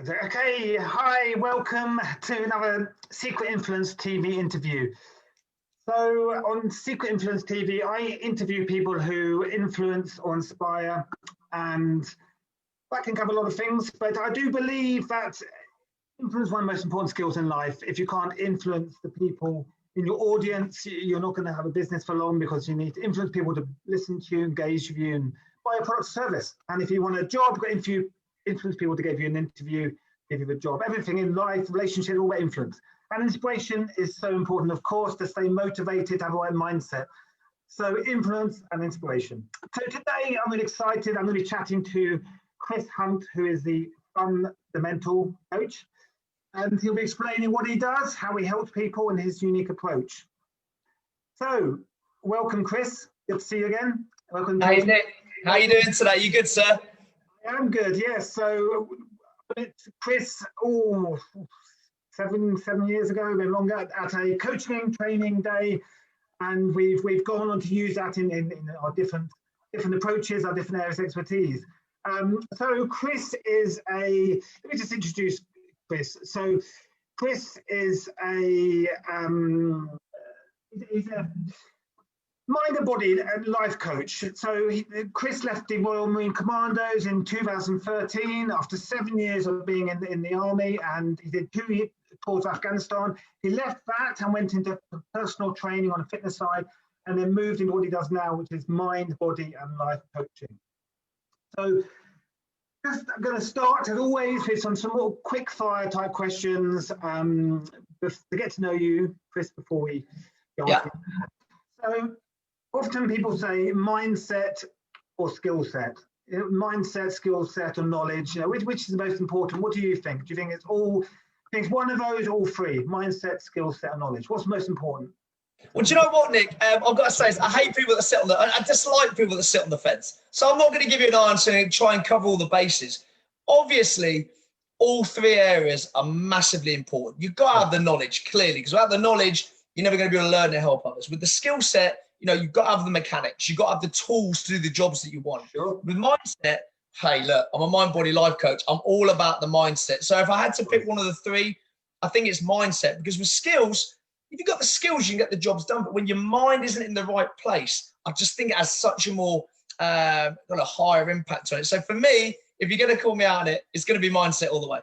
Okay, hi, welcome to another Secret Influence TV interview. So on Secret Influence TV, I interview people who influence or inspire, and that can cover a lot of things, but I do believe that influence is one of the most important skills in life. If you can't influence the people in your audience, you're not going to have a business for long, because you need to influence people to listen to you, engage with you, and buy a product or service. And if you want a job, influence people to give you an interview, give you a job. Everything in life, relationship, all about influence. And inspiration is so important, of course, to stay motivated, have the right mindset. So influence and inspiration. So today I'm really excited. I'm going to be chatting to Chris Hunt, who is the FUNdaMENTAL coach. And he'll be explaining what he does, how he helps people, and his unique approach. So, welcome, Chris. Good to see you again. Welcome. Hey, Nick. How are you doing today? You good, sir? I am good, yes. So, Chris, seven years ago, a bit longer, at a coaching training day, and we've gone on to use that in our different approaches, our different areas of expertise. So, Chris is let me just introduce Chris. So Chris is he's a mind and body life coach. So Chris left the Royal Marine Commandos in 2013 after 7 years of being in the army, and he did 2 tours of Afghanistan. He left that and went into personal training on the fitness side, and then moved into what he does now, which is mind, body and life coaching. So I'm going to start, as always, with some more quick fire type questions to get to know you, Chris, before we go on. So often people say mindset or skill set. Mindset, skill set, or knowledge. Which is the most important? What do you think? Do you think it's one of those, all three? Mindset, skill set, and knowledge. What's most important? Well, do you know what, Nick? I've got to say, I hate people that sit on I dislike people that sit on the fence. So I'm not going to give you an answer and try and cover all the bases. Obviously, all three areas are massively important. You've got to have the knowledge, clearly, because without the knowledge, you're never going to be able to learn to help others. With the skill set, you've got to have the mechanics. You've got to have the tools to do the jobs that you want. Sure. With mindset, hey, look, I'm a mind, body, life coach. I'm all about the mindset. So if I had to pick one of the three, I think it's mindset, because with skills, if you've got the skills, you can get the jobs done. But when your mind isn't in the right place, I just think it has such a more got a higher impact on it. So for me, if you're going to call me out on it, it's going to be mindset all the way.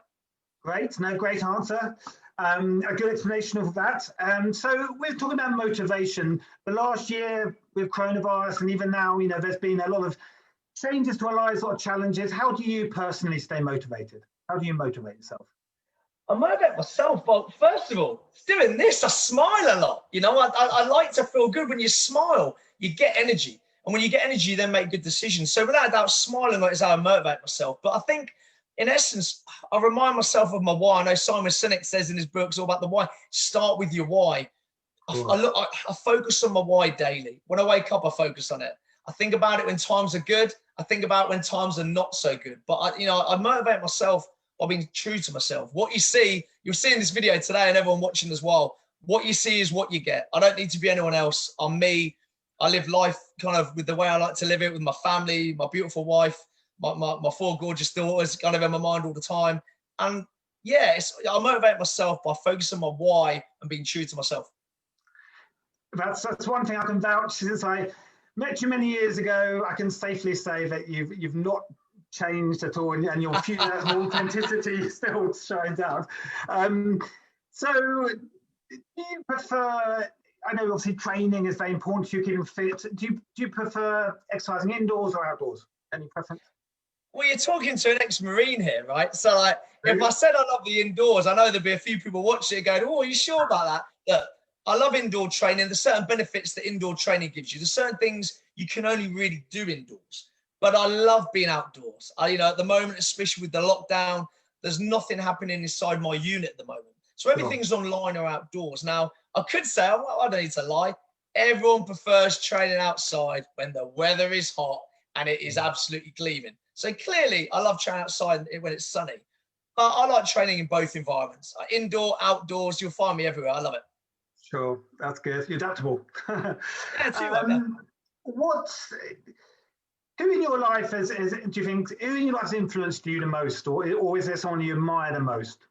Great. No, great answer. A good explanation of that. So we're talking about motivation. The last year with coronavirus, and even now, there's been a lot of changes to our lives, a lot of challenges. How do you personally stay motivated? How do you motivate yourself? I motivate myself. Well, first of all, doing this, I smile a lot. I like to feel good. When you smile, you get energy. And when you get energy, you then make good decisions. So without a doubt, smiling is how I motivate myself. But I think, in essence, I remind myself of my why. I know Simon Sinek says in his books all about the why. Start with your why. I focus on my why daily. When I wake up, I focus on it. I think about it when times are good. I think about it when times are not so good. But I motivate myself by being true to myself. What you'll see in this video today, and everyone watching as well, what you see is what you get. I don't need to be anyone else. I'm me. I live life kind of with the way I like to live it, with my family, my beautiful wife, my 4 gorgeous daughters kind of in my mind all the time. And yeah, I motivate myself by focusing on my why and being true to myself. That's one thing I can vouch. Since I met you many years ago, I can safely say that you've not changed at all, and your authenticity still shines out. So do you prefer, I know obviously training is very important to you, keeping fit. Do you prefer exercising indoors or outdoors? Any preference? Well, you're talking to an ex-Marine here, right? So if I said I love the indoors, I know there'd be a few people watching it going, oh, are you sure about that? Look, I love indoor training. There's certain benefits that indoor training gives you. There's certain things you can only really do indoors. But I love being outdoors. At the moment, especially with the lockdown, there's nothing happening inside my unit at the moment. So everything's online or outdoors. Now, I could say, well, I don't need to lie. Everyone prefers training outside when the weather is hot and it is absolutely gleaming. So clearly, I love training outside when it's sunny. But I like training in both environments. Indoor, outdoors, you'll find me everywhere. I love it. Sure, that's good. You're adaptable. Yeah, too. Who in your life do you think, who in your life has influenced you the most, or is there someone you admire the most?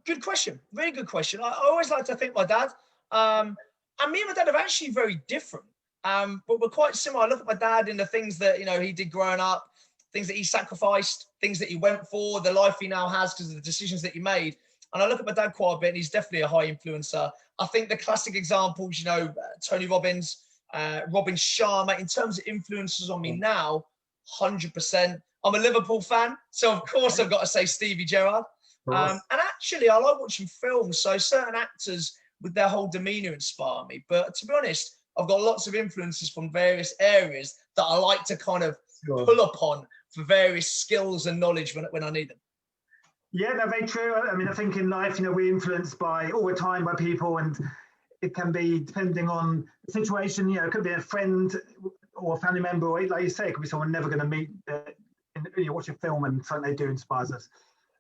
Good question. Very good question. I always like to think my dad. And me and my dad are actually very different. But we're quite similar. I look at my dad in the things that, you know, he did growing up, things that he sacrificed, things that he went for, the life he now has because of the decisions that he made. And I look at my dad quite a bit, and he's definitely a high influencer. I think the classic examples, you know, Tony Robbins, Robin Sharma, in terms of influences on me now, 100%. I'm a Liverpool fan, so of course I've got to say Stevie Gerrard. And actually, I like watching films, so certain actors with their whole demeanour inspire me. But to be honest, I've got lots of influences from various areas that I like to kind of pull upon for various skills and knowledge when I need them. Yeah, no, very true. I mean, I think in life, you know, we're influenced by all the time by people, and it can be depending on the situation. You know, it could be a friend or a family member, or like you say, it could be someone never going to meet. You watch a film and something they do inspires us.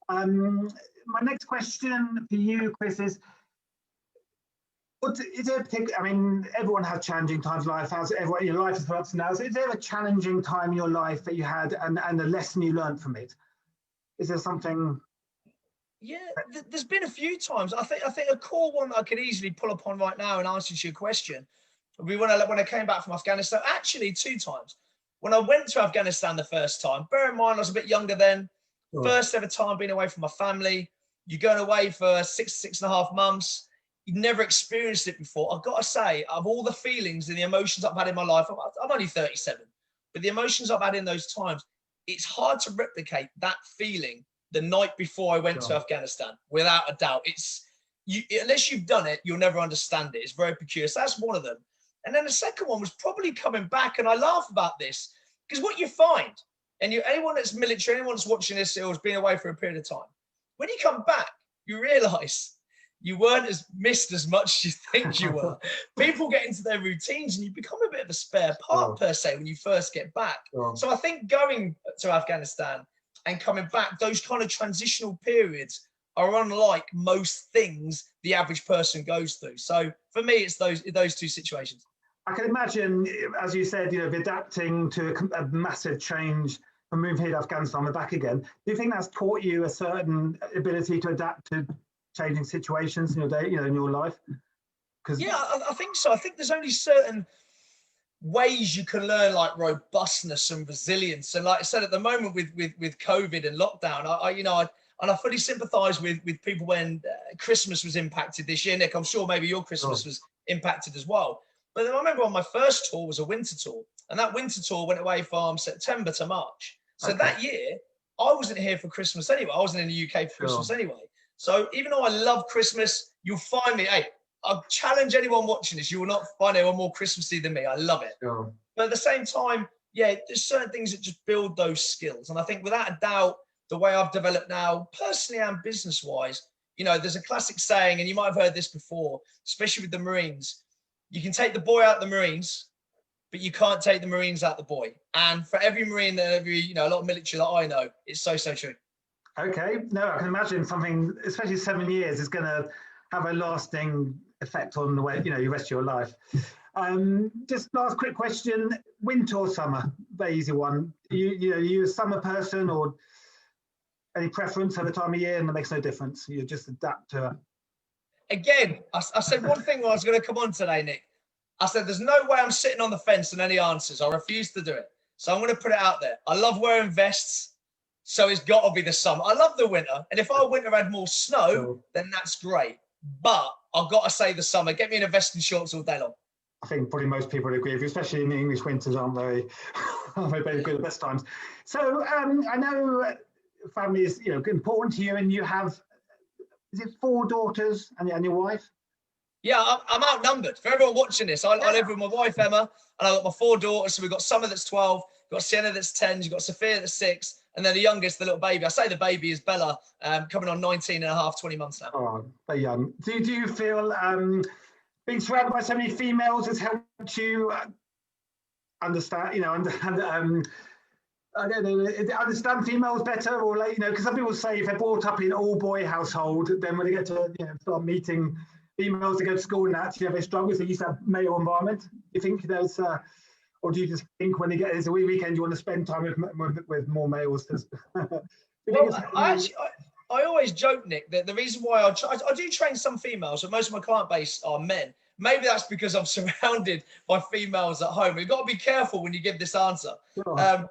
My next question for you, Chris, is there a particular, I mean, everyone has challenging times in life. Your life is ups and downs. Is there a challenging time in your life that you had and a lesson you learned from it? Is there something? Yeah, there's been a few times. I think a core one that I could easily pull upon right now in answer to your question would be when I came back from Afghanistan. Actually, 2 times. When I went to Afghanistan the first time, bear in mind I was a bit younger then. First ever time being away from my family. You're going away for 6.5 months. You've never experienced it before. I've got to say, of all the feelings and the emotions I've had in my life, I'm only 37, but the emotions I've had in those times, it's hard to replicate that feeling the night before I went to Afghanistan, without a doubt. Unless you've done it, you'll never understand it. It's very peculiar. So that's one of them. And then the second one was probably coming back, and I laugh about this, because what you find, and anyone that's military, anyone that's watching this or has been away for a period of time, when you come back, you realise you weren't missed as much as you think you were. People get into their routines, and you become a bit of a spare part, per se, when you first get back. So I think going to Afghanistan and coming back, those kind of transitional periods are unlike most things the average person goes through. So for me, it's those 2 situations. I can imagine, as you said, you know, adapting to a massive change from moving here to Afghanistan and back again. Do you think that's taught you a certain ability to adapt to changing situations in your day, you know, in your life? Yeah, I think so. I think there's only certain ways you can learn, like robustness and resilience. And like I said, at the moment with COVID and lockdown, I fully sympathise with people when Christmas was impacted this year. Nick, I'm sure maybe your Christmas was impacted as well. But then I remember on my first tour was a winter tour, and that winter tour went away from September to March. So that year, I wasn't here for Christmas anyway. I wasn't in the UK for Christmas anyway. So even though I love Christmas, you'll find me, hey, I'll challenge anyone watching this, you will not find anyone more Christmassy than me. I love it. But at the same time, yeah, there's certain things that just build those skills. And I think without a doubt, the way I've developed now, personally and business-wise, you know, there's a classic saying, and you might have heard this before, especially with the Marines. You can take the boy out the Marines, but you can't take the Marines out the boy. And for every Marine, a lot of military that I know, it's so true. Okay, no, I can imagine something, especially 7 years, is going to have a lasting effect on the way, you know, the rest of your life. Just last quick question: winter or summer? Very easy one. You a summer person, or any preference at the time of year? And it makes no difference. You just adapt to it. Again, I said one thing when I was going to come on today, Nick. I said there's no way I'm sitting on the fence on any answers. I refuse to do it. So I'm going to put it out there. I love wearing vests, so it's got to be the summer. I love the winter, and if our winter had more snow, then that's great. But I've got to say the summer. Get me in a vest and shorts all day long. I think probably most people would agree with you, especially in the English winters aren't very good at best times. So I know family is, you know, important to you, and you have, is it 4 daughters and your wife? Yeah, I'm outnumbered. For everyone watching this, I live with my wife, Emma, and I've got my 4 daughters. So we've got Summer that's 12, we've got Sienna that's 10, you've got Sophia that's 6, and then the youngest, the little baby. I say the baby is Bella, coming on 19 and a half, 20 months now. Oh, very young. Do you feel being surrounded by so many females has helped you understand, you know, I don't know, understand females better, or like, you know, because some people say if they're brought up in an all-boy household, then when they get to, you know, start meeting females to go to school and that, you know, they struggle. So you used to have male environment. You think there's, or do you just think when you get this weekend, you want to spend time with more males? Well, I always joke, Nick, that the reason why I do train some females, but most of my client base are men. Maybe that's because I'm surrounded by females at home. You've got to be careful when you give this answer. Sure.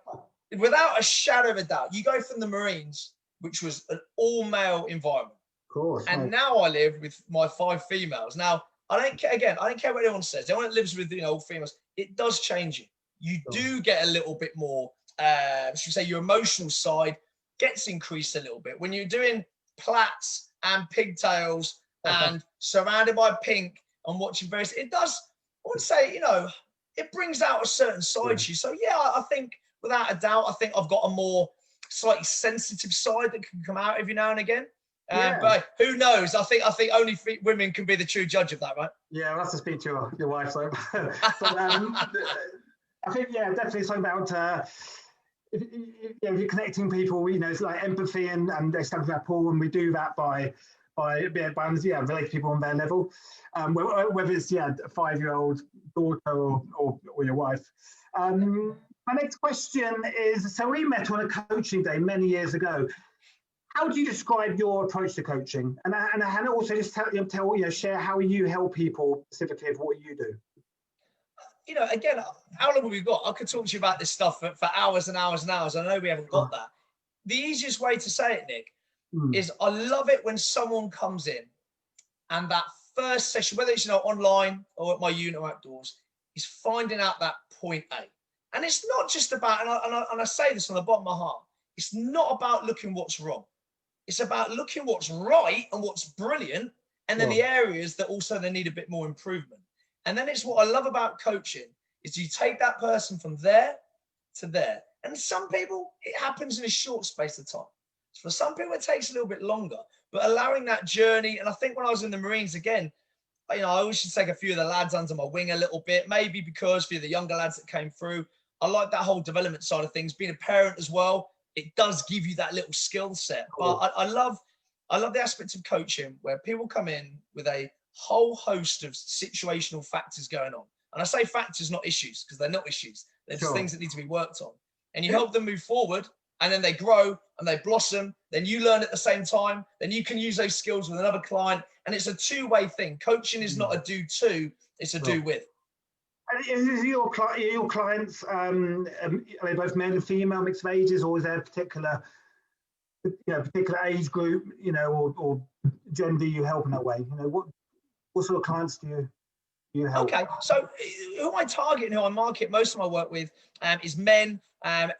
Without a shadow of a doubt, you go from the Marines, which was an all-male environment. Of course. And now I live with my 5 females. Now, I don't care, again, I don't care what anyone says. Anyone that lives with, all females, it does change you. You do get a little bit more, should we say, your emotional side gets increased a little bit. When you're doing plaits and pigtails and surrounded by pink and watching various, it does, I would say, it brings out a certain side to you. So yeah, I think without a doubt, I think I've got a more slightly sensitive side that can come out every now and again. But who knows? I think only women can be the true judge of that, right? Yeah, I'll have to speak to your wife. So, I think, definitely something about if you're connecting people, it's like empathy and establishing rapport, and we do that by relating people on their level, whether it's a 5-year-old daughter or your wife. My next question is: so we met on a coaching day many years ago. How do you describe your approach to coaching? And also just share how you help people specifically of what you do. Again, how long have we got? I could talk to you about this stuff for hours and hours and hours. I know we haven't got that. The easiest way to say it, Nick, is I love it when someone comes in and that first session, whether it's online or at my unit or outdoors, is finding out that point A. And it's not just about, and I say this from the bottom of my heart, it's not about looking what's wrong. It's about looking what's right and what's brilliant, and then the areas that also they need a bit more improvement. And then it's what I love about coaching is you take that person from there to there. And some people, it happens in a short space of time. For some people, it takes a little bit longer, but allowing that journey. And I think when I was in the Marines, again, I always should take a few of the lads under my wing a little bit, maybe because for the younger lads that came through, I like that whole development side of things. Being a parent as well, it does give you that little skill set. But I love the aspect of coaching where people come in with a whole host of situational factors going on. And I say factors, not issues, because they're not issues. They're just things that need to be worked on. And you help them move forward, and then they grow and they blossom. Then you learn at the same time. Then you can use those skills with another client. And it's a two-way thing. Coaching is not a do-to, it's a do-with. And your clients, are they both male and female, mixed of ages, or is there a particular age group, or gender you help in that way? What sort of clients do you help? Okay, so who I target and who I market most of my work with is men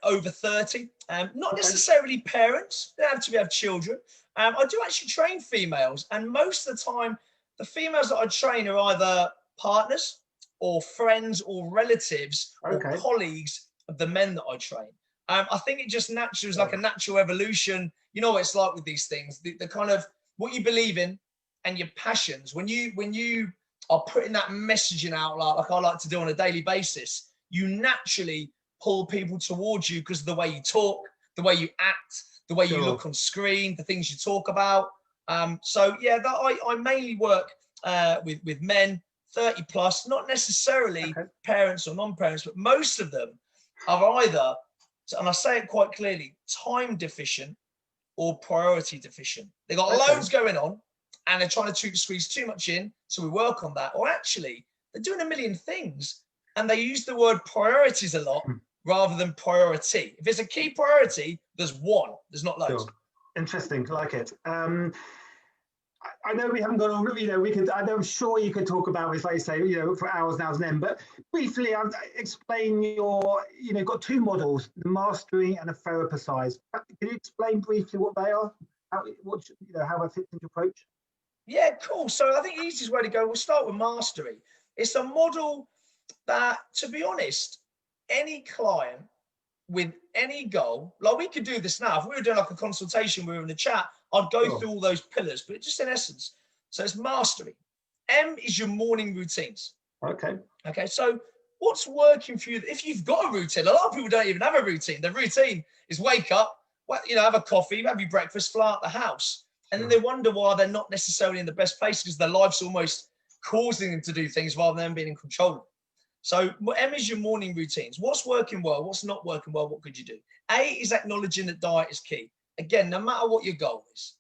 over 30. Not necessarily parents, they have to have children. I do actually train females, and most of the time, the females that I train are either partners or friends or relatives or colleagues of the men that I train. I think it just naturally is like a natural evolution. You know what it's like with these things, the kind of what you believe in and your passions. When you are putting that messaging out like I like to do on a daily basis, you naturally pull people towards you because of the way you talk, the way you act, the way you look on screen, the things you talk about. So yeah, I mainly work with men 30 plus, not necessarily parents or non-parents, but most of them are either, and I say it quite clearly, time deficient or priority deficient. They got loads going on and they're trying to squeeze too much in. So we work on that. Or actually, they're doing a million things and they use the word priorities a lot rather than priority. If it's a key priority, there's one, there's not loads. Interesting, I like it. I know we haven't got all, I'm sure you could talk about this, like you say, for hours and hours and then, but briefly, explain you've got 2 models, the mastery and the THERAPYCISE. Can you explain briefly what they are? How that fits into your approach? Yeah, cool. So I think the easiest way to go, we'll start with mastery. It's a model that, to be honest, any client with any goal, like we could do this now. If we were doing like a consultation, we were in a chat, I'd go through all those pillars, but just in essence. So it's mastery. M is your morning routines. Okay. So what's working for you? If you've got a routine, a lot of people don't even have a routine. Their routine is wake up, have a coffee, have your breakfast, fly out the house. And then they wonder why they're not necessarily in the best place because their life's almost causing them to do things rather than being in control. So M is your morning routines. What's working well? What's not working well? What could you do? A is acknowledging that diet is key. Again, no matter what your goal is,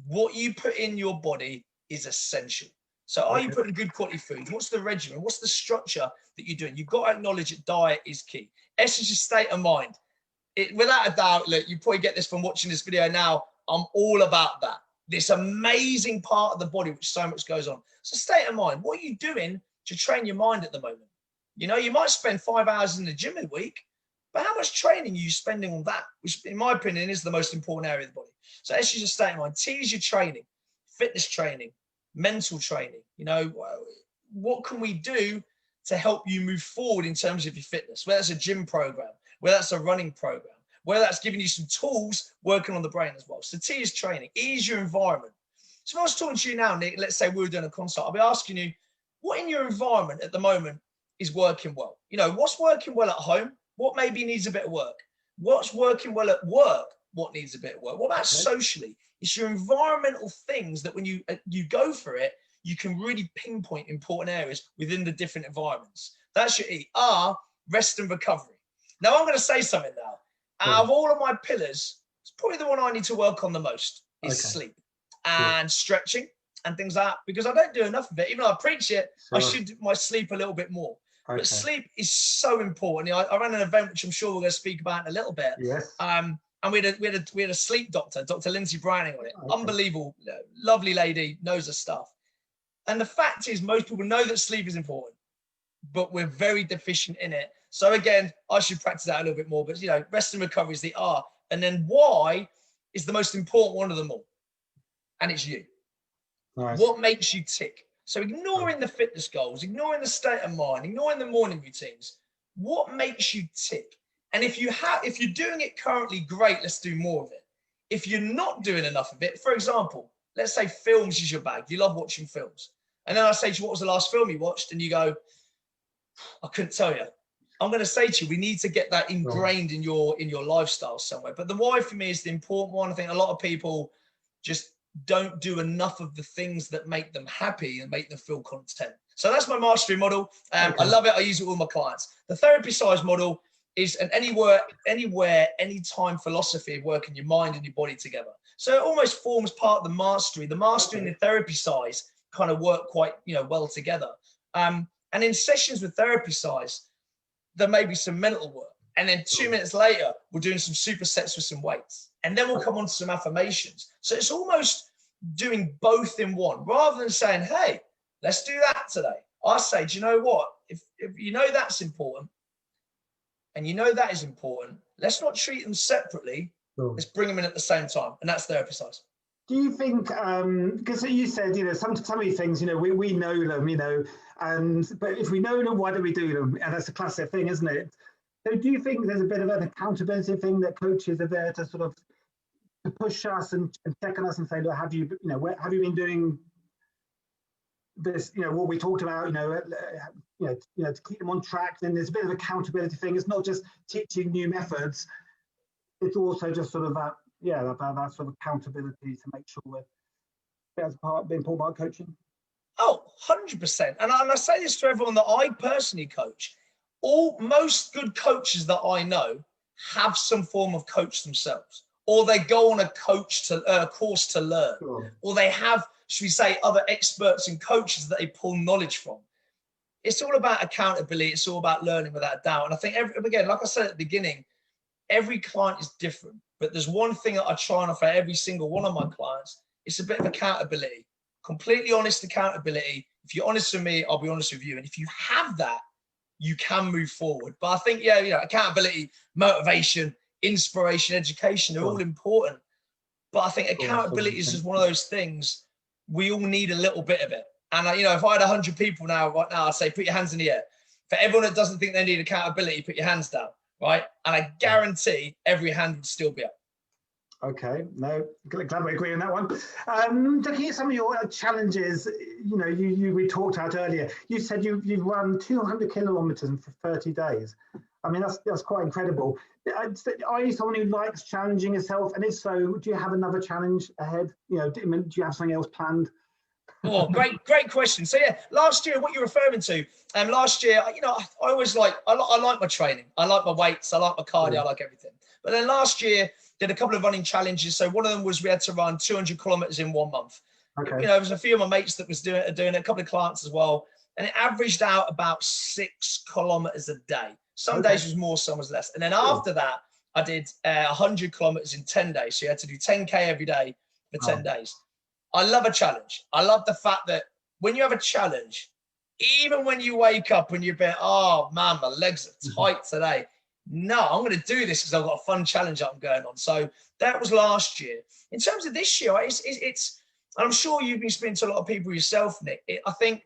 what you put in your body is essential. So are you putting good quality food? What's the regimen? What's the structure that you're doing? You've got to acknowledge that diet is key. S is your state of mind. Without a doubt, look, you probably get this from watching this video now. I'm all about that. This amazing part of the body, which so much goes on. So state of mind. What are you doing to train your mind at the moment? You know, you might spend 5 hours in the gym a week, but how much training are you spending on that? Which, in my opinion, is the most important area of the body. So S is your state of mind. T is your training, fitness training, mental training. You know, what can we do to help you move forward in terms of your fitness? Whether that's a gym program, whether that's a running program, whether that's giving you some tools, working on the brain as well. So T is training. E is your environment. So if I was talking to you now, Nick, let's say we were doing a consult, I'll be asking you, what in your environment at the moment is working well? You know, what's working well at home? What maybe needs a bit of work? What's working well at work? What needs a bit of work? What about socially? It's your environmental things that when you go for it, you can really pinpoint important areas within the different environments. That's your E. R, rest and recovery. Now I'm going to say something now. Out of all of my pillars, it's probably the one I need to work on the most is sleep and stretching and things like that, because I don't do enough of it. Even though I preach it, I should do my sleep a little bit more. But sleep is so important. I ran an event, which I'm sure we're going to speak about in a little bit. Yes. And we had a sleep doctor, Dr. Lindsay Browning on it. Unbelievable, lovely lady, knows her stuff. And the fact is, most people know that sleep is important, but we're very deficient in it. So again, I should practice that a little bit more. But you know, rest and recovery is the R, and then Y is the most important one of them all, and it's you. Nice. What makes you tick? So ignoring the fitness goals, ignoring the state of mind, ignoring the morning routines, what makes you tick? And if you're doing it currently, great, let's do more of it. If you're not doing enough of it, for example, let's say films is your bag. You love watching films. And then I say to you, what was the last film you watched? And you go, I couldn't tell you. I'm going to say to you, we need to get that ingrained in your lifestyle somewhere. But the why for me is the important one. I think a lot of people just don't do enough of the things that make them happy and make them feel content. So that's my mastery model. I love it. I use it with all my clients. The THERAPYCISE model is an anywhere, anytime philosophy of working your mind and your body together. So it almost forms part of the mastery. The mastery and the THERAPYCISE kind of work quite well together. And in sessions with THERAPYCISE, there may be some mental work. And then 2 minutes later, we're doing some supersets with some weights. And then we'll come on to some affirmations. So it's almost doing both in one, rather than saying, hey, let's do that today. I say, do you know what? If you know that's important, and you know that is important, let's not treat them separately. Let's bring them in at the same time. And that's THERAPYCISE. Do you think, because you said, some of these things, we know them, but if we know them, why do we do them? And that's a classic thing, isn't it? So do you think there's a bit of an accountability thing that coaches are there to sort of to push us and check on us and say, look, have you been doing this, what we talked about, to keep them on track? Then there's a bit of accountability thing. It's not just teaching new methods. It's also just sort of that sort of accountability to make sure that's being pulled by coaching. Oh, 100%. And I say this to everyone that I personally coach. Most good coaches that I know have some form of coach themselves, or they go on a course to learn, or they have, should we say, other experts and coaches that they pull knowledge from. It's all about accountability. It's all about learning without a doubt. And I think, again, like I said at the beginning, every client is different, but there's one thing that I try and offer every single one of my clients. It's a bit of accountability, completely honest accountability. If you're honest with me, I'll be honest with you. And if you have that, you can move forward. But I think, accountability, motivation, inspiration, education, they're all important. But I think accountability is just one of those things. We all need a little bit of it. And, if I had 100 people right now, I'd say, put your hands in the air. For everyone that doesn't think they need accountability, put your hands down, right? And I guarantee every hand would still be up. Okay, no, glad we agree on that one. Looking at some of your challenges, we talked about earlier. You said you've run 200 kilometers for 30 days. I mean, that's quite incredible. Are you someone who likes challenging yourself? And if so, do you have another challenge ahead? Do you have something else planned? Oh, great question. So yeah, last year, what you're referring to, last year, you know, I always I like my training. I like my weights. I like my cardio. I like everything. But then last year, did a couple of running challenges. So one of them was we had to run 200 kilometers in 1 month. Okay. You know, there was a few of my mates that was doing it, a couple of clients as well. And it averaged out about 6 kilometers a day. Some days was more, some was less. And then after that, I did 100 kilometers in 10 days. So you had to do 10K every day for 10 days. I love a challenge. I love the fact that when you have a challenge, even when you wake up and you're a bit, oh man, my legs are tight today. No, I'm going to do this because I've got a fun challenge that I'm going on. So that was last year. In terms of this year, it's I'm sure you've been speaking to a lot of people yourself, Nick. I think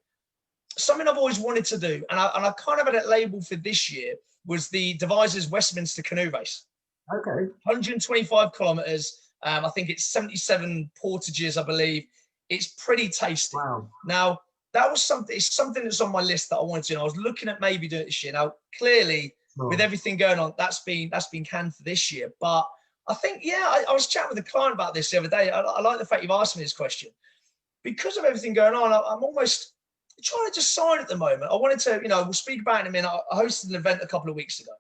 something I've always wanted to do, and I kind of had it labeled for this year, was the Devices Westminster Canoe Race. Okay. 125 kilometers. I think it's 77 portages, I believe. It's pretty tasty. Wow. Now, that was something that's on my list that I wanted to do. I was looking at maybe doing it this year. Now, clearly, with everything going on, that's been canned for this year. But I think, yeah, I was chatting with a client about this the other day. I like the fact you've asked me this question. Because of everything going on, I'm almost trying to decide at the moment. I wanted to, you know, we'll speak about it in a minute. I hosted an event a couple of weeks ago.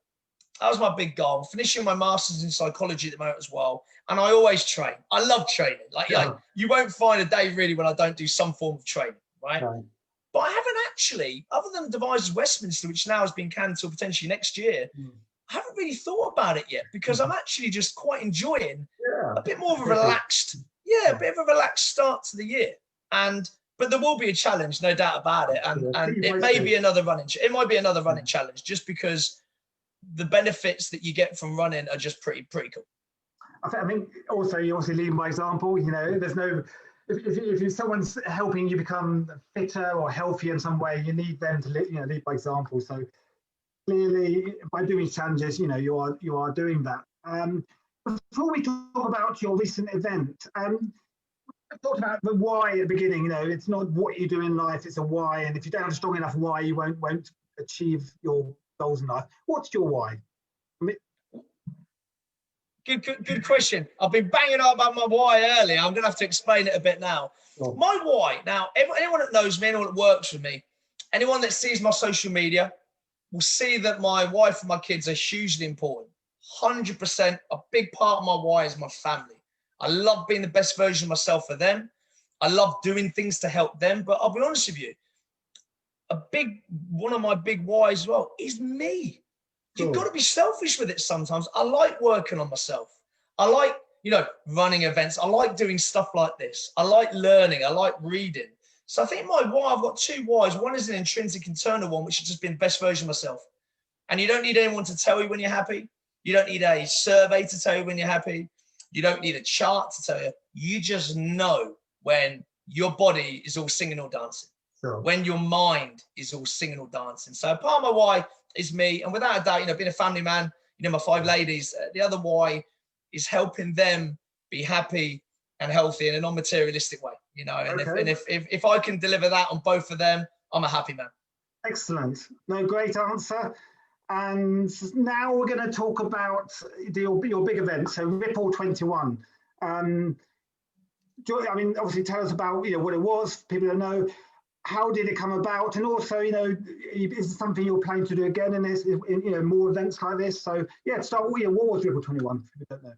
That was my big goal. I'm finishing my master's in psychology at the moment as well. And I always train. I love training. Like you won't find a day really when I don't do some form of training, right? But I haven't actually, other than Devices Westminster, which now has been canned until potentially next year, I haven't really thought about it yet because I'm actually just quite enjoying a bit more of a relaxed, a bit of a relaxed start to the year. But there will be a challenge, no doubt about it. And it may be another running. It might be another running challenge just because the benefits that you get from running are just pretty cool. I think also you obviously lead by example. You know, there's no, if someone's helping you become fitter or healthier in some way, you need them to lead by example. So clearly, by doing challenges, you know, you are doing that. Before we talk about your recent event, I talked about the why at the beginning. You know, it's not what you do in life; it's a why. And if you don't have a strong enough why, you won't achieve your goals in life. What's your why? Good question. I've been banging on about my why earlier. I'm going to have to explain it a bit now. My why. Now, anyone that knows me, anyone that works with me, anyone that sees my social media will see that my wife and my kids are hugely important. 100%. A big part of my why is my family. I love being the best version of myself for them. I love doing things to help them. But I'll be honest with you, one of my big whys as well is me. You've got to be selfish with it sometimes. I like working on myself. I like, you know, running events. I like doing stuff like this. I like learning. I like reading. So I think my why, I've got two whys. One is an intrinsic internal one, which has just been the best version of myself. And you don't need anyone to tell you when you're happy. You don't need a survey to tell you when you're happy. You don't need a chart to tell you. You just know when your body is all singing or dancing. When your mind is all singing or dancing. So part of my why is me, and without a doubt, you know, being a family man, you know, my 5 ladies, the other why is helping them be happy and healthy in a non-materialistic way, you know, and if I can deliver that on both of them, I'm a happy man. Excellent. No, great answer. And now we're going to talk about your big event, so Ripple 21. I mean, obviously tell us about, you know, what it was, people don't know. How did it come about? And also, you know, is it something you're planning to do again in this, you know, more events like this? So yeah, start with, what was Ripple 21? If you don't know.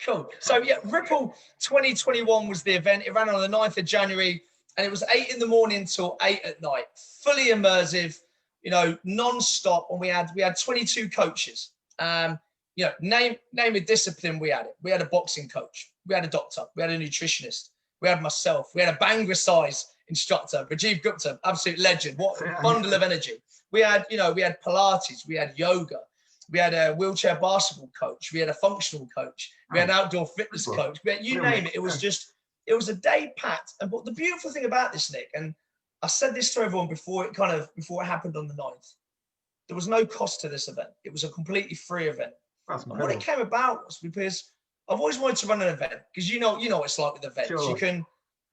Cool. So yeah, Ripple 2021 was the event. It ran on the 9th of January and it was 8 in the morning till 8 at night, fully immersive, you know, non-stop. And we had 22 coaches. You know, name a discipline we had it. We had a boxing coach. We had a doctor. We had a nutritionist. We had myself. We had a Bhangra size instructor, Rajiv Gupta, absolute legend. What a bundle of energy. We had, you know, we had Pilates, we had yoga, we had a wheelchair basketball coach, we had a functional coach, we had an outdoor fitness coach, we had, you name it. It was a day packed. And but the beautiful thing about this, Nick, and I said this to everyone before it happened on the 9th, there was no cost to this event. It was a completely free event. And what it came about was because I've always wanted to run an event, because you know what it's like with events. Sure.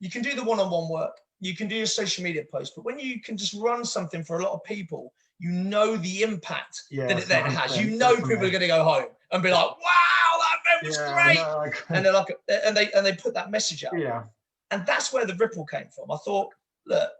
You can do the one-on-one work. You can do your social media posts, but when you can just run something for a lot of people, you know the impact that it then has. You know people are going to go home and be like, "Wow, that event was great," and they're like, and they put that message out. Yeah. And that's where the ripple came from. I thought, look,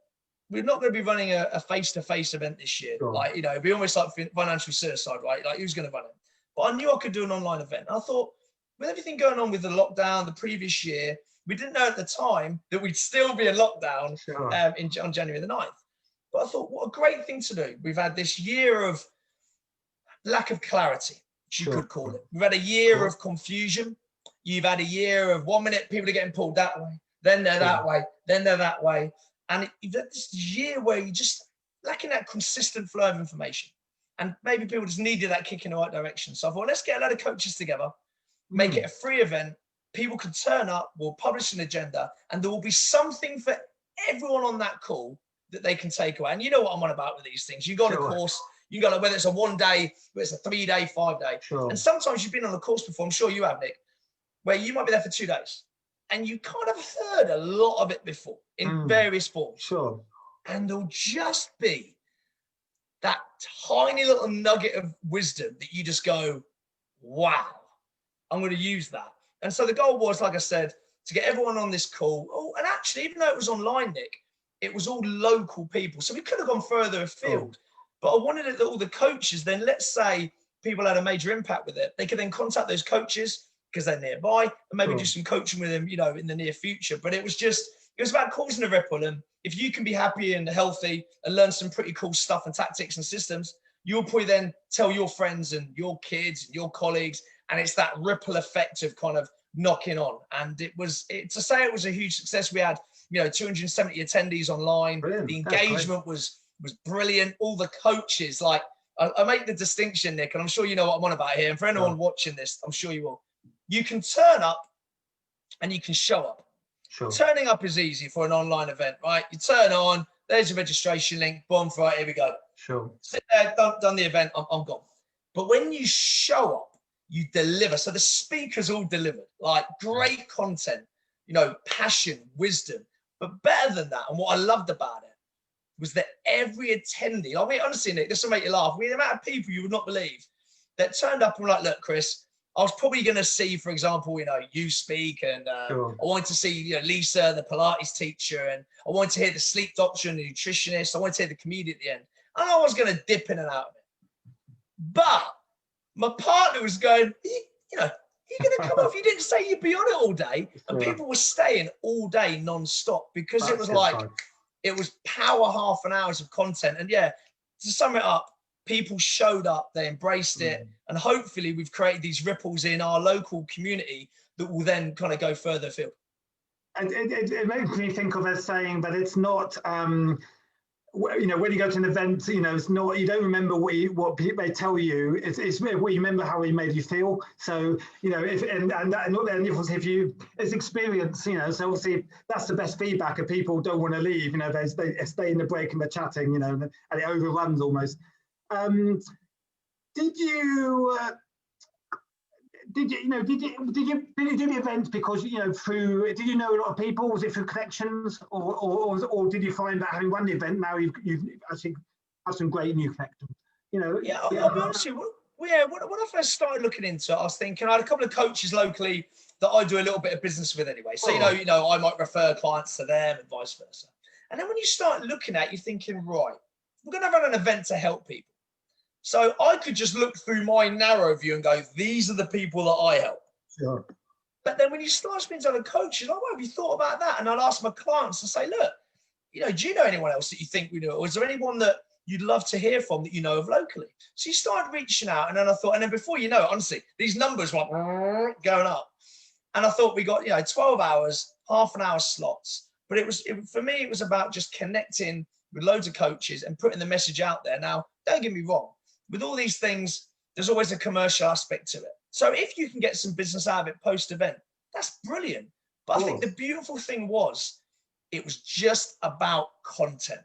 we're not going to be running a face-to-face event this year. Sure. Like, it'd be almost like financial suicide, right? Like, who's going to run it? But I knew I could do an online event. I thought, with everything going on with the lockdown the previous year, we didn't know at the time that we'd still be in lockdown Sure. on January the 9th. But I thought, what a great thing to do. We've had this year of lack of clarity, which you could call it. We've had a year of confusion. You've had a year of 1 minute people are getting pulled that way, then they're that way, then they're that way. And you've had this year where you're just lacking that consistent flow of information. And maybe people just needed that kick in the right direction. So I thought, let's get a load of coaches together, make it a free event. People can turn up, we'll publish an agenda, and there will be something for everyone on that call that they can take away. And you know what I'm on about with these things. You go on a course, you go, whether it's a 1 day, whether it's a 3 day, 5 day. And sometimes you've been on a course before, I'm sure you have, Nick, where you might be there for 2 days and you kind of heard a lot of it before in various forms. And there'll just be that tiny little nugget of wisdom that you just go, wow, I'm going to use that. And so the goal was, like I said, to get everyone on this call. Oh, and actually, even though it was online, Nick, it was all local people. So we could have gone further afield. But I wanted it that all the coaches, then let's say people had a major impact with it, they could then contact those coaches because they're nearby and maybe do some coaching with them, in the near future. But it was about causing a ripple. And if you can be happy and healthy and learn some pretty cool stuff and tactics and systems, you'll probably then tell your friends and your kids and your colleagues. And it's that ripple effect of kind of knocking on. And to say it was a huge success. We had, 270 attendees online. Brilliant. The engagement was brilliant. All the coaches, like I make the distinction, Nick, and I'm sure you know what I'm on about here. And for anyone watching this, I'm sure you will. You can turn up and you can show up. Turning up is easy for an online event, right? You turn on, there's a registration link, boom, right, here we go. Sit there, done the event, I'm gone. But when you show up, you deliver. So the speakers all delivered, like great content, passion, wisdom. But better than that, and what I loved about it was that every attendee, I mean, honestly, Nick, this will make you laugh. The amount of people you would not believe that turned up and were like, look, Chris, I was probably going to see, for example, you speak, and I wanted to see, Lisa, the Pilates teacher, and I wanted to hear the sleep doctor and the nutritionist. I wanted to hear the comedian at the end. And I was going to dip in and out of it. But my partner was going, you're going to come off. You didn't say you'd be on it all day. And people were staying all day non-stop because it was like, it was power half an hours of content. And to sum it up, people showed up, they embraced it. And hopefully we've created these ripples in our local community that will then kind of go further afield. And it makes me think of a saying that it's not, when you go to an event, it's not, you don't remember what they tell you. It's what you remember, how it made you feel. So, if it's experience, so obviously that's the best feedback. If people don't want to leave, they stay in the break and they're chatting, and it overruns almost. Did you do the event because did you know a lot of people? Was it through connections, or did you find that having run the event now you've actually had some great new connections? I'll be honest with you. When I first started looking into it, I was thinking I had a couple of coaches locally that I do a little bit of business with anyway. So I might refer clients to them and vice versa. And then when you start looking at it, you're thinking, right, we're going to run an event to help people. So I could just look through my narrow view and go, these are the people that I help. But then when you start speaking to other coaches, like, well, have you thought about that? And I'd ask my clients and say, look, do you know anyone else that you think we know? Or is there anyone that you'd love to hear from that you know of locally? So you started reaching out, and then I thought, and then before you know it, honestly, these numbers were going up. And I thought we got, 12 hours, half an hour slots. But for me, it was about just connecting with loads of coaches and putting the message out there. Now, don't get me wrong. With all these things, there's always a commercial aspect to it. So if you can get some business out of it post-event, that's brilliant. But I think the beautiful thing was, it was just about content.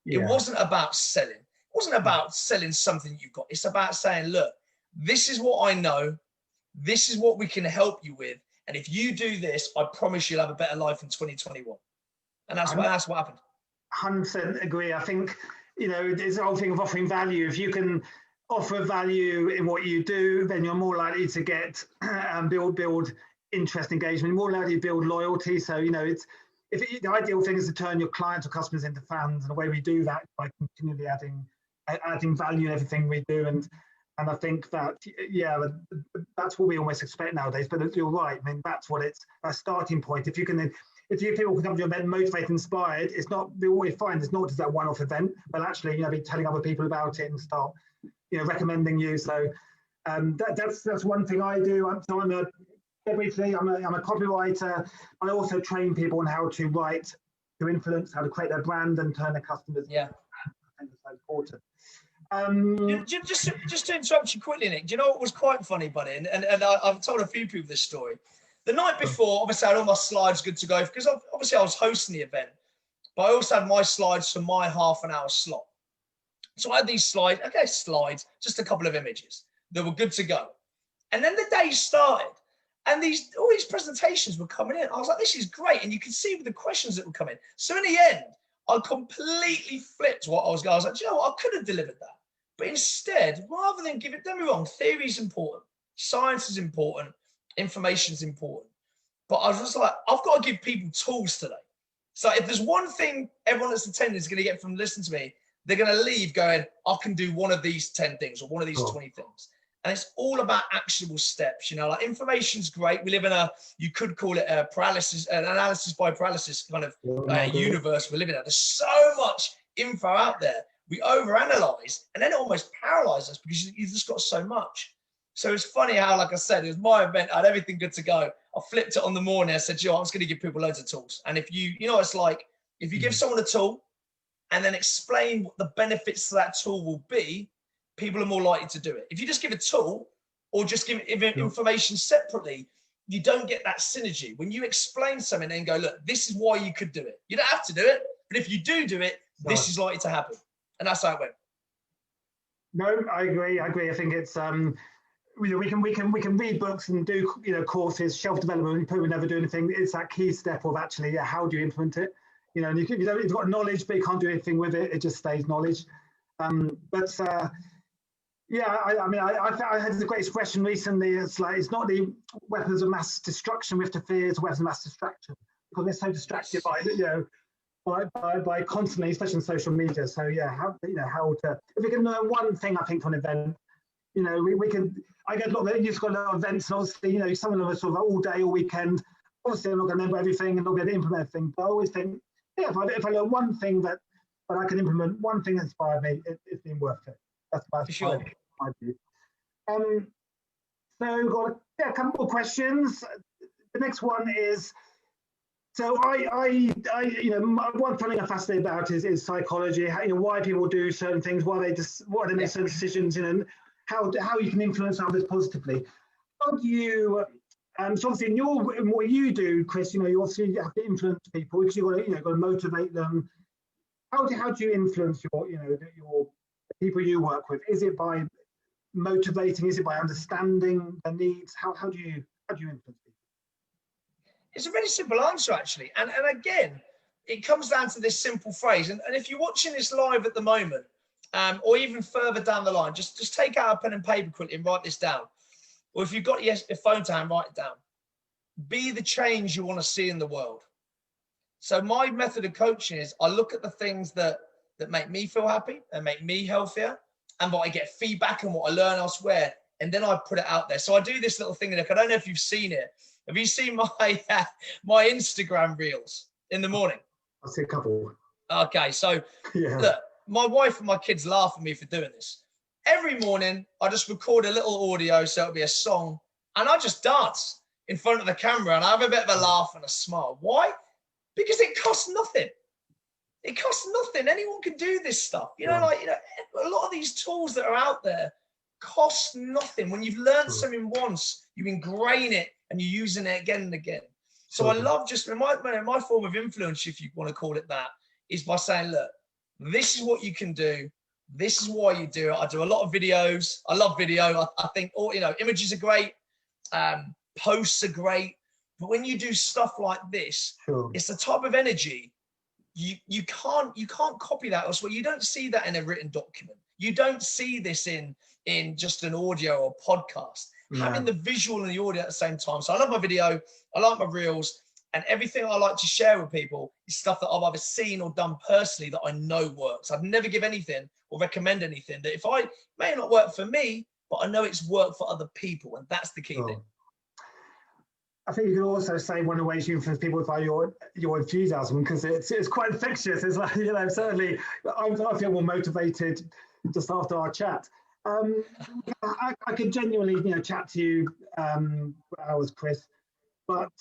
It wasn't about selling. It wasn't about selling something you've got. It's about saying, look, this is what I know. This is what we can help you with. And if you do this, I promise you'll have a better life in 2021. And that's what happened. 100% agree. I think, it's the whole thing of offering value. If you can offer value in what you do, then you're more likely to get build interest, engagement, more likely to build loyalty. So it's the ideal thing is to turn your clients or customers into fans, and the way we do that by continually adding value in everything we do. And I think that, yeah, that's what we almost expect nowadays. But you're right. I mean, that's what it's a starting point. If people can come to your event motivated, inspired, it's not, what we find is not just that one-off event, but actually, be telling other people about it and start, recommending you. So that's one thing I do. I'm a copywriter. I also train people on how to write, to influence, how to create their brand and turn their customers. Yeah. I think it's so important. Just to interrupt you quickly, Nick, do you know what was quite funny, buddy? And I've told a few people this story. The night before, obviously, I had all my slides good to go because obviously I was hosting the event, but I also had my slides for my half-an-hour slot. So I had these slides, just a couple of images that were good to go. And then the day started, and all these presentations were coming in. I was like, this is great. And you could see with the questions that were coming. So in the end, I completely flipped what I was going. I was like, do you know what? I could have delivered that. But instead, rather than don't me wrong, theory is important. Science is important. Information is important. But I was just like, I've got to give people tools today. So if there's one thing everyone that's attending is going to get from listening to me, they're going to leave going, I can do one of these 10 things or one of these 20 things. And it's all about actionable steps. Like information's great. We live in you could call it an analysis by paralysis kind of universe we're living in. There's so much info out there. We overanalyze, and then it almost paralyzes us because you've just got so much. So it's funny how, like I said, it was my event. I had everything good to go. I flipped it on the morning. I said, I'm just going to give people loads of tools. And if it's like, if you give someone a tool and then explain what the benefits to that tool will be, people are more likely to do it. If you just give a tool or just give information separately, you don't get that synergy. When you explain something and go, look, this is why you could do it. You don't have to do it, but if you do it, this is likely to happen. And that's how it went. No, I agree. I think it's we can read books and do courses, shelf development. People never do anything. It's that key step of actually, how do you implement it? And you've got knowledge, but you can't do anything with it. It just stays knowledge. Yeah, I had a great expression recently. It's like, it's not the weapons of mass destruction we have to fear, it's weapons of mass distraction, because we're so distracted by constantly, especially on social media. So yeah, how to, if we can learn one thing, I think, from an event, we can. I get a lot of, you've got a lot of events, and obviously, some of them are sort of all day, all weekend. Obviously, I'm not going to remember everything and not be able to implement everything, but I always think, yeah, if I learn one thing that I can implement, one thing that inspired me, it's been worth it. That's my view. So got a couple more questions. The next one is, so one thing I'm fascinated about is psychology. Why people do certain things, why they make certain decisions, and how you can influence others positively. How do you? So obviously, in what you do, Chris, you obviously have to influence people because you've got to motivate them. How do you influence your people you work with? Is it by motivating? Is it by understanding their needs? How do you influence people? It's a very simple answer, actually. And again, it comes down to this simple phrase. And if you're watching this live at the moment, or even further down the line, just take out a pen and paper quickly and write this down. Or if you've got your phone to hand, write it down. Be the change you want to see in the world. So my method of coaching is I look at the things that make me feel happy and make me healthier, and what I get feedback and what I learn elsewhere, and then I put it out there. So I do this little thing, and I don't know if you've seen it. Have you seen my Instagram reels in the morning? I'll see a couple. Okay, so look, my wife and my kids laugh at me for doing this. Every morning, I just record a little audio, so it'll be a song, and I just dance in front of the camera, and I have a bit of a laugh and a smile. Why? Because it costs nothing. It costs nothing. Anyone can do this stuff. A lot of these tools that are out there cost nothing. When you've learned something once, you ingrain it and you're using it again and again. So I love just my form of influence, if you want to call it that, is by saying, look, this is what you can do. This is why you do it. I do a lot of videos. I love video. I think images are great. Posts are great. But when you do stuff like this, it's the type of energy you can't copy that elsewhere. You don't see that in a written document. You don't see this in just an audio or podcast. Having the visual and the audio at the same time. So I love my video. I like my reels. And everything I like to share with people is stuff that I've either seen or done personally that I know works. I'd never give anything or recommend anything that may not work for me, but I know it's worked for other people. And that's the key thing. I think you can also say one of the ways you influence people is by your enthusiasm, because it's quite infectious. It's like, you know, certainly I feel more motivated just after our chat. I could genuinely, you know, chat to you for hours, Chris. But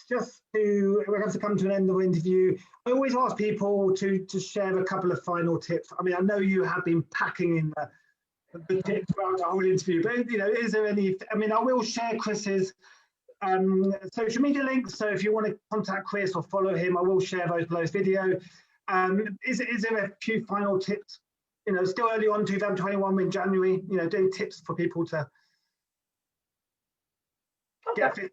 we're going to come to an end of the interview. I always ask people to share a couple of final tips. I mean, I know you have been packing in the tips throughout the whole interview, but, you know, is there any? I mean, I will share Chris's social media links. So if you want to contact Chris or follow him, I will share those below this video. Is there a few final tips? You know, still early on, 2021 in January. You know, doing tips for people to get fit.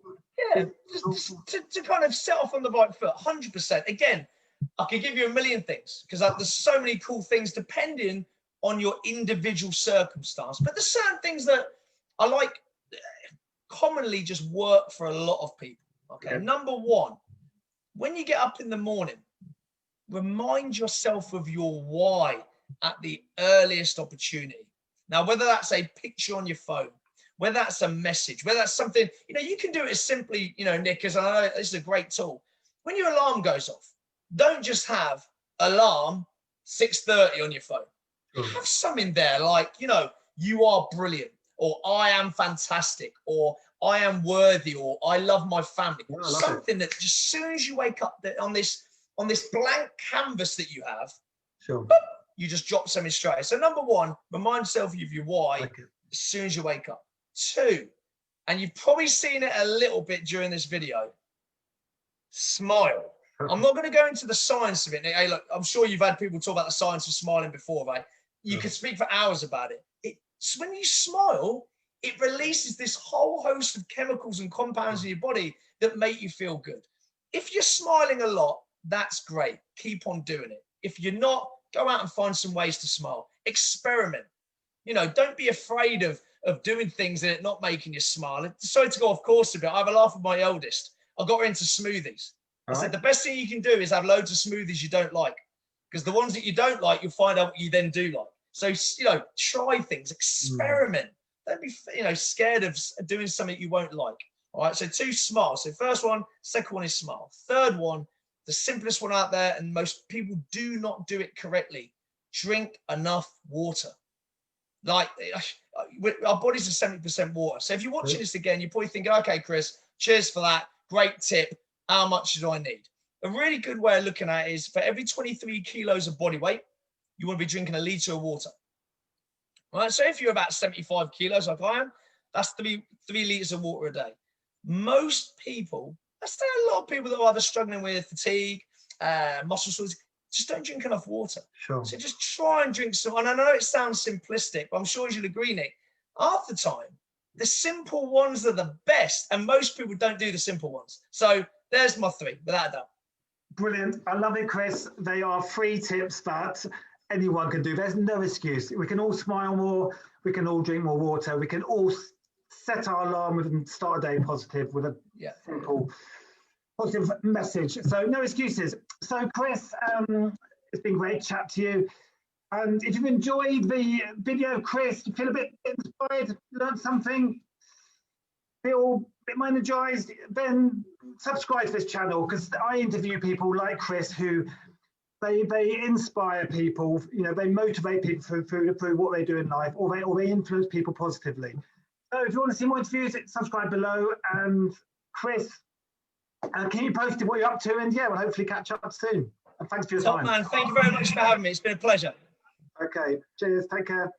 Yeah, just to kind of set off on the right foot, 100%. Again, I could give you a million things because there's so many cool things depending on your individual circumstance. But there's certain things that I like commonly just work for a lot of people. Okay, number one, when you get up in the morning, remind yourself of your why at the earliest opportunity. Now, whether that's a picture on your phone, whether that's a message, whether that's something, you know, you can do it as simply, you know, Nick, because I know this is a great tool. When your alarm goes off, don't just have alarm 6:30 on your phone. Have something there like, you know, you are brilliant, or I am fantastic, or I am worthy, or I love my family. Something that just as soon as you wake up on this blank canvas that you have, you just drop something straight. So number one, remind yourself of your why as soon as you wake up. Two, and you've probably seen it a little bit during this video, smile. I'm not going to go into the science of it. Hey, look, I'm sure you've had people talk about the science of smiling before, right? You could speak for hours about it. It's when you smile, it releases this whole host of chemicals and compounds in your body that make you feel good. If you're smiling a lot, that's great. Keep on doing it. If you're not, go out and find some ways to smile. Experiment. You know, don't be afraid of doing things and it not making you smile. Sorry to go off course a bit. I have a laugh with my eldest. I got her into smoothies. I said, the best thing you can do is have loads of smoothies you don't like, because the ones that you don't like, you'll find out what you then do like. So, you know, try things, experiment. Don't be, you know, scared of doing something you won't like. All right. So 2, smile. So first one, second one is smile. Third one, the simplest one out there, and most people do not do it correctly. Drink enough water. Like, our bodies are 70% water. So if you're watching this again, you're probably thinking, okay, Chris, cheers for that. Great tip. How much do I need? A really good way of looking at it is for every 23 kilos of body weight, you want to be drinking a litre of water. All right. So if you're about 75 kilos like I am, that's 3 litres of water a day. Most people, there's a lot of people that are either struggling with fatigue, muscle sores, just don't drink enough water. So just try and drink some. And I know it sounds simplistic, but I'm sure you'll agree, Nick. Half the time, the simple ones are the best, and most people don't do the simple ones. So there's my 3, without a doubt. Brilliant. I love it, Chris. They are 3 tips that anyone can do. There's no excuse. We can all smile more. We can all drink more water. We can all set our alarm and start a day positive with a simple positive message. So no excuses. So Chris, it's been great to chat to you. And if you've enjoyed the video, Chris, you feel a bit inspired, learned something, feel a bit more energized, then subscribe to this channel, because I interview people like Chris who they inspire people, you know, they motivate people through what they do in life, or they influence people positively. So if you want to see more interviews, subscribe below. And Chris, keep you posted what you're up to, and yeah, we'll hopefully catch up soon. And thanks for your time. Man, thank you very much for having me. It's been a pleasure. Okay, cheers. Take care.